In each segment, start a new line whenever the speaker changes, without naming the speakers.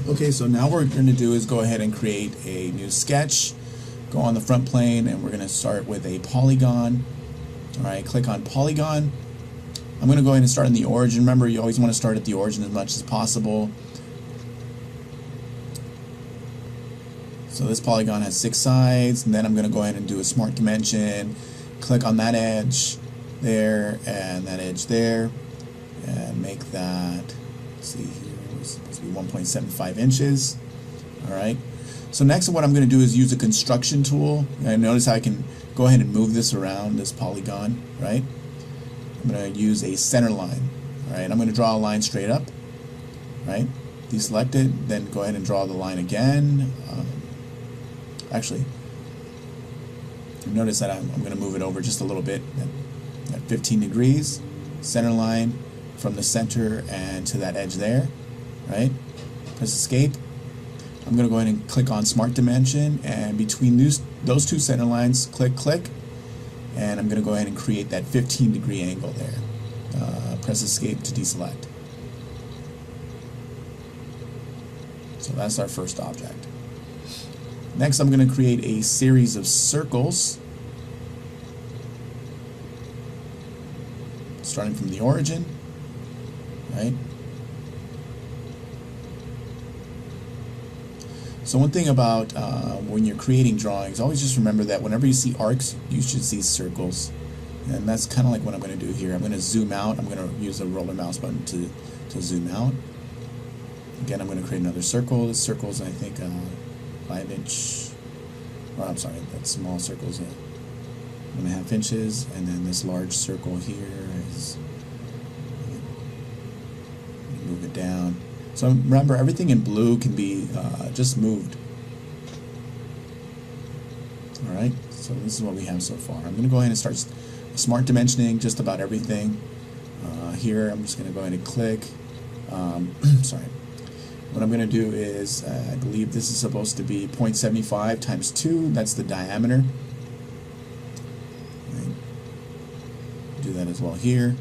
Okay, so now what we're going to do is go ahead and create a new sketch. Go on the front plane, and we're going to start with a polygon. Alright, click on polygon. I'm going to go ahead and start in the origin. Remember, you always want to start at the origin as much as possible. So this polygon has 6 sides, and then I'm going to go ahead and do a smart dimension. Click on that edge there, and that edge there, and make that, let's see here, it's supposed to be 1.75 inches. Alright, so next what I'm going to do is use a construction tool. And notice how I can go ahead and move this around, this polygon, right? I'm going to use a center line. Alright, I'm going to draw a line straight up, right? Deselect it, then go ahead and draw the line again. Actually, notice that I'm going to move it over just a little bit at 15 degrees. Center line from the center and to that edge there, right? Press escape. I'm going to go ahead and click on smart dimension, and between those two center lines, click, and I'm going to go ahead and create that 15-degree angle there. Press escape to deselect. So that's our first object. Next, I'm going to create a series of circles, starting from the origin, right? So one thing about when you're creating drawings, always just remember that whenever you see arcs, you should see circles. And that's kind of like what I'm going to do here. I'm going to zoom out. I'm going to use the roller mouse button to zoom out. Again, I'm going to create another circle. This circle is, I think, 5-inch, or I'm sorry, that small circle is 1.5 inches, and then this large circle here is, move it down. So remember, everything in blue can be just moved. Alright, so this is what we have so far. I'm going to go ahead and start smart dimensioning just about everything. Here, I'm just going to go ahead and click. Sorry. What I'm going to do is, I believe this is supposed to be 0.75 times 2. That's the diameter. Right. Do that as well here.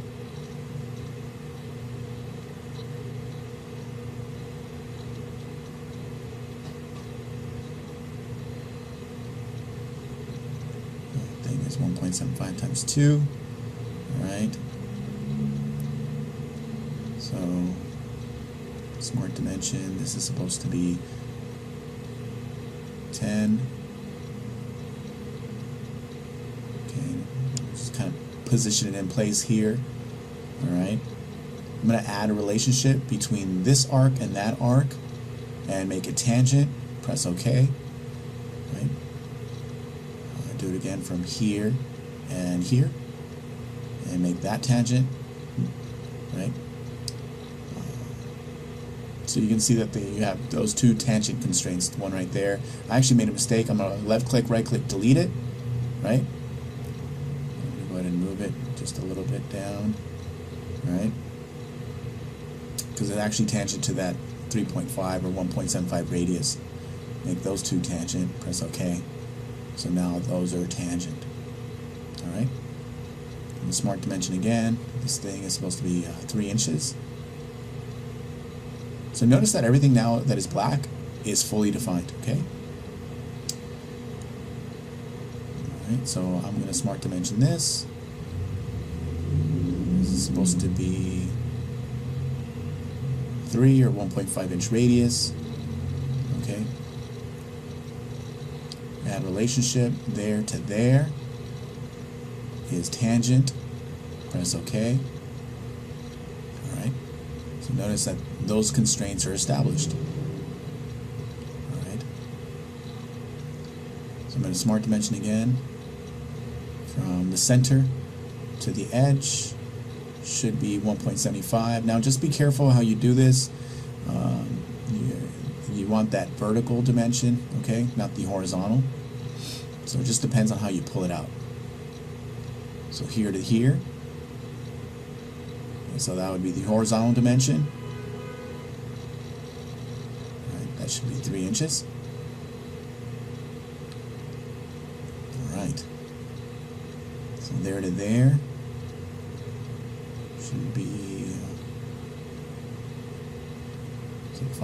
The thing is 1.75 times 2. All right. So smart dimension, this is supposed to be 10. Okay, just kind of position it in place here. Alright, I'm going to add a relationship between this arc and that arc and make a tangent. Press OK. Right. Do it again from here and here and make that tangent. Right. So you can see that you have those two tangent constraints, one right there. I actually made a mistake. I'm going to left click, right click, delete it, right? I'm going to go ahead and move it just a little bit down, right? Because it actually tangent to that 3.5 or 1.75 radius. Make those two tangent, press OK. So now those are tangent, all right? And the smart dimension again, this thing is supposed to be 3 inches. So notice that everything now that is black is fully defined, okay? Alright, so I'm going to smart dimension this. This is supposed to be 3 or 1.5 inch radius, okay? Add relationship there to there is tangent, press OK. Alright, so notice that those constraints are established. Alright, so I'm going to smart dimension again from the center to the edge, should be 1.75. Now just be careful how you do this. You want that vertical dimension, okay, not the horizontal. So it just depends on how you pull it out. So here to here. Okay, so that would be the horizontal dimension. Alright, that should be 3 inches. Alright. So there to there should be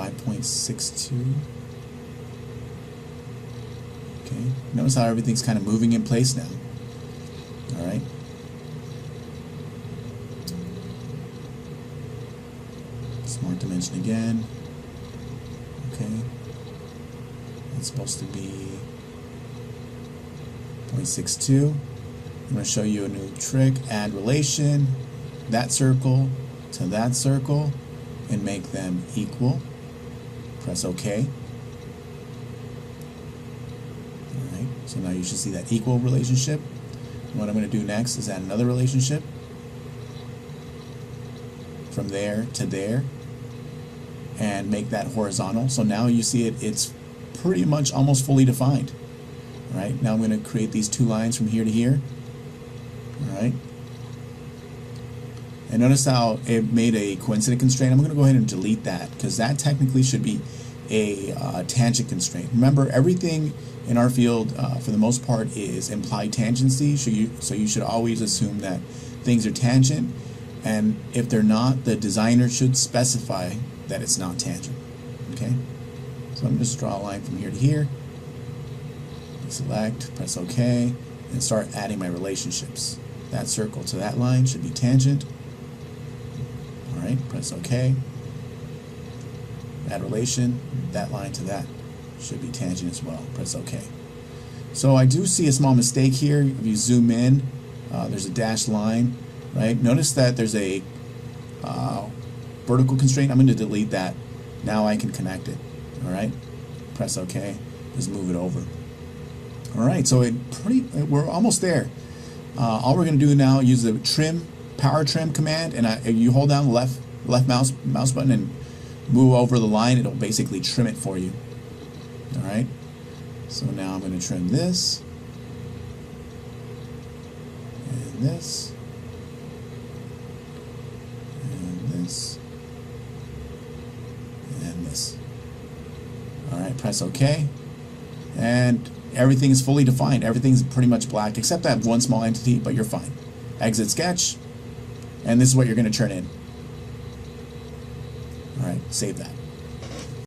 5.62. Okay, notice how everything's kind of moving in place now. All right. Smart dimension again. Okay. It's supposed to be 0.62. I'm going to show you a new trick. Add relation, that circle to that circle, and make them equal. Press OK. Alright, so now you should see that equal relationship. What I'm going to do next is add another relationship from there to there and make that horizontal. So now you see it's pretty much almost fully defined. Alright, now I'm going to create these two lines from here to here. Alright. And notice how it made a coincident constraint. I'm going to go ahead and delete that because that technically should be a tangent constraint. Remember, everything in our field, for the most part, is implied tangency. So you should always assume that things are tangent. And if they're not, the designer should specify that it's not tangent. Okay? So I'm just draw a line from here to here. Select, press OK, and start adding my relationships. That circle to that line should be tangent. Alright, press OK. Add relation, that line to that should be tangent as well. Press OK. So I do see a small mistake here. If you zoom in, there's a dashed line, right? Notice that there's a vertical constraint. I'm going to delete that. Now I can connect it. Alright, press OK. Just move it over. Alright, so we're almost there. All we're going to do now, use the power trim command, and you hold down the left mouse button and move over the line. It'll basically trim it for you. Alright, so now I'm going to trim this, and this, and this, and this. Alright, press OK, and everything is fully defined. Everything's pretty much black except that one small entity, but you're fine. Exit sketch, and this is what you're going to turn in. Alright, save that.